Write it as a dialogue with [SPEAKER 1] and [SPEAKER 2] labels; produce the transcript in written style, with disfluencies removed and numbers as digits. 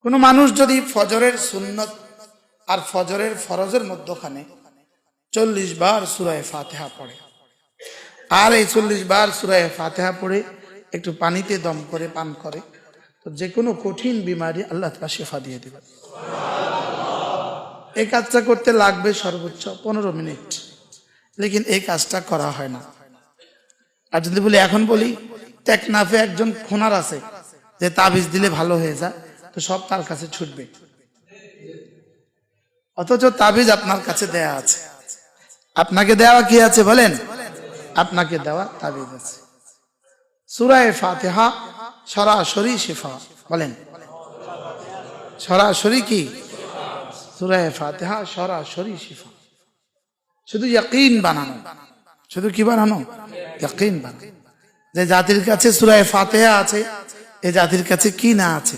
[SPEAKER 1] কোনো মানুষ যদি ফজরের সুন্নত আর ফজরের ফরজের মধ্যখানে 40 বার সূরা ফাতিহা পড়ে, আর এই 40 বার সূরা ফাতিহা পড়ে একটু পানিতে দম করে পান করে, তো যে কোনো কঠিন বিমারি আল্লাহ তাআলা শিফা দিয়ে দিবেন। এই কাজটা করতে লাগবে সর্বোচ্চ 15 মিনিট, লেকিন এই কাজটা করা হয় না। আর যদি বলি এখন বলি টেকনাফে একজন খুনার আছে যে তাবিজ দিলে ভালো হয়ে যায়, তো সব তার কাছে ছুটবে, অথচ তাবিজ আপনার কাছে দেয়া আছে। আপনাকে দেওয়া কি আছে বলেন? আপনাকে দেওয়া তাবিজ আছে। সূরা ফাতিহা সরাসরি শিফা, বলেন সরাসরি কি? সূরা ফাতিহা সরাসরি শিফা। শুধু ইয়াকিন বানানো, শুধু কি বানানো? ইয়াকিন বানানো। যে জাতির কাছে সূরা ফাতিহা আছে, এই জাতির কাছে কি না আছে?